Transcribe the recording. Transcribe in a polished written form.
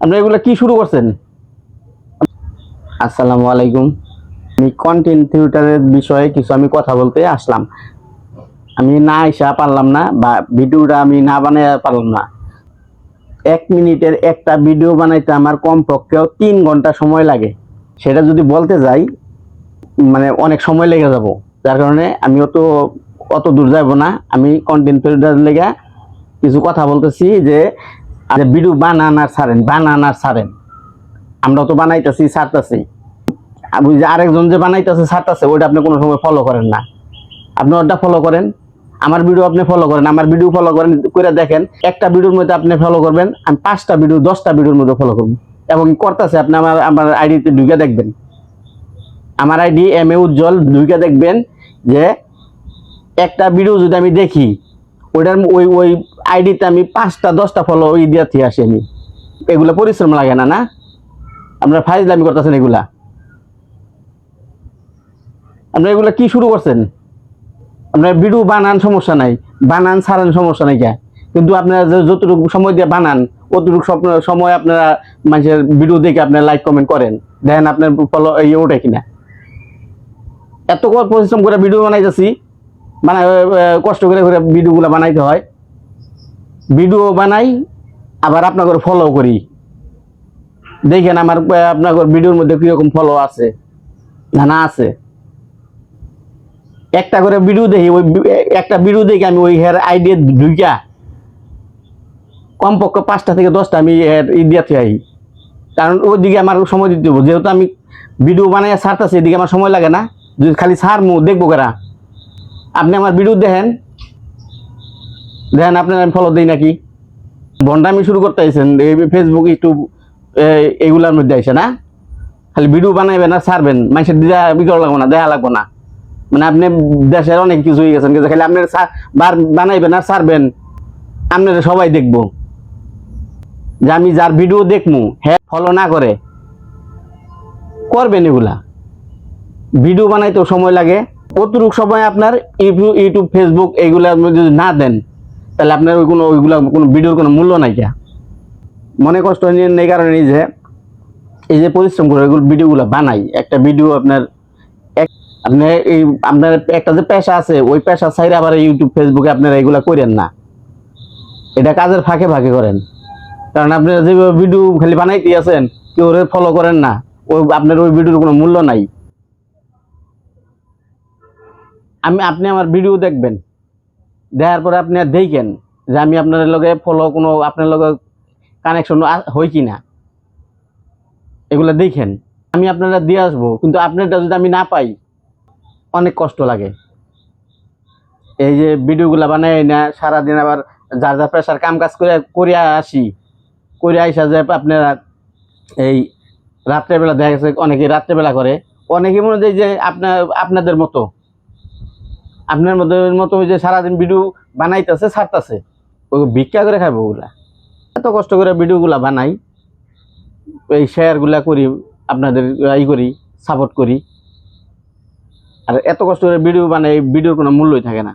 আপনি এগুলা কি শুরু করছেন? আসসালামু আলাইকুম। আমি কন্টেন্ট ক্রিয়েটরের বিষয়ে কিছু আমি কথা বলতে আসলাম। আমি না আইসা পারলাম না, বা ভিডিওটা আমি না বানাই পারলাম না। 1 মিনিটের একটা ভিডিও বানাইতে আমার কমপক্ষেও 3 ঘন্টা সময় লাগে। সেটা যদি বলতে যাই মানে অনেক সময় লেগে যাব। যার কারণে আমি অত দূর যাব না। আমি কন্টেন্ট ক্রিয়েটরের লেগে কিছু কথা বলতেছি যে ভিডিও বানান আর ছাড়েন। আমরা তো বানাইতেছি, ছাড়তেছি। ওই যে আরেকজন যে বানাইতেছে, ছাড়তেছে, ওইটা আপনি কোনো সময় ফলো করেন না। আপনি ওটা ফলো করেন, আমার ভিডিও আপনি ফলো করেন, আমার ভিডিও ফলো করেন, করে দেখেন একটা ভিডিওর মধ্যে আপনি ফলো করবেন, আমি 5টা ভিডিও 10টা ভিডিওর মধ্যে ফলো করবেন। এবং করতেছে আপনি আমার আমার আইডিতে ঢুকে দেখবেন, আমার আইডি MA উজ্জ্বল, ঢুকে দেখবেন যে একটা ভিডিও যদি আমি দেখি, ওইটার ওই আইডিতে আমি 5টা 10টা ফলো ওই দিয়ে আসি আমি। এগুলা পরিশ্রম লাগে না? না, আপনারা ফাইজলামি করতেছেন এগুলা। আপনারা এগুলা কি শুরু করছেন? আপনার ভিডিও বানান সমস্যা নাই, বানান ছাড়ান সমস্যা নাই, কিন্তু আপনারা যতটুকু সময় দিয়ে বানান অতটুকু সময় আপনারা মানুষের ভিডিও দেখে আপনারা লাইক কমেন্ট করেন, দেখেন আপনার ফলো ওঠে কিনা। এত পরিশ্রম করে ভিডিও বানাইতেছি, কষ্ট করে করে ভিডিওগুলো বানাইতে হয়। ভিডিও বানাই আবার আপনাদের ফলো করি, দেখেন আমার আপনাদের ভিডিওর মধ্যে কিরকম ফলো আছে না আছে। একটা করে ভিডিও দেখি, ওই একটা ভিডিও দেখে আমি ওই হেয়ার আইডিয়া ঢুইকা কমপক্ষে 5টা থেকে 10টা আমি দিতে আই। কারণ ওইদিকে আমার সময় দিতে হবে, যেহেতু আমি ভিডিও বানাই ছাড়তেছি, এদিকে আমার সময় লাগে না। যদি খালি ছাড়মু দেখবো কারা? আপনি আমার ভিডিও দেখেন, আপনার আমি ফলো দিই নাকি? ভন্ডামি শুরু করতে আইছেন এই ফেসবুক, ইউটিউব এইগুলার মধ্যে আইসে না? খালি ভিডিও বানাইবেন আর ছাড়বেন, মানুষের দিদা বিকল লাগবো না, দেখা লাগবো না। মানে আপনি দেশের অনেক কিছু হয়ে গেছেন, খালি আপনার বানাইবেন আর ছাড়বেন, আপনারা সবাই দেখবো। যে আমি যার ভিডিও দেখমু হ্যাঁ ফলো না করে করবেন এগুলা। ভিডিও বানাইতেও সময় লাগে, অতটুকু সময় আপনার ইউটিউব ফেসবুক এইগুলার মধ্যে যদি না দেন, তাহলে আপনার ওইগুলা কোনো ভিডিওর কোনো মূল্য নাই। মনে কষ্ট নিয়ে এই কারণে যে এই যে পরিশ্রম করে এগুলো ভিডিওগুলো বানাই, একটা ভিডিও আপনার আপনি এই আপনার একটা যে পেশা আছে, ওই পেশা ছাইরে আবার ইউটিউব ফেসবুকে আপনারা এগুলা করেন না। এটা কাজের ফাঁকে ফাঁকে করেন, কারণ আপনারা যেভাবে ভিডিও খালি বানাইতে আছেন, কেউ ফলো করেন না, ওই আপনার ওই ভিডিওর কোনো মূল্য নাই। আপনি আমার ভিডিও দেখবেন, দেখার পরে আপনি দেখেন যে আমি আপনার লগে ফলো কোনো আপনার লগে কানেকশন হয় কি না, এগুলো দেখেন। আমি আপনারা দিয়ে আসবো, কিন্তু আপনারটা যদি আমি না পাই অনেক কষ্ট লাগে। এই যে ভিডিওগুলা বানাই না সারাদিন, আবার যার যার পেশার কাম কাজ করে আসি, করে আইসা যে আপনারা এই রাত্রেবেলা দেখা গেছে অনেকে রাত্রেবেলা করে, অনেকে মনে হয় যে আপনাদের মতো আপনার মতো ওই যে সারাদিন ভিডিও বানাইতেছে ছাড়তেছে, ওই ভিক্ষা করে খাবো ওগুলা। এত কষ্ট করে ভিডিওগুলা বানাই, এই শেয়ারগুলা করি, আপনাদের করি, সাপোর্ট করি, আর এত কষ্ট করে ভিডিও বানাই, ভিডিওর কোনো মূল্যই থাকে না।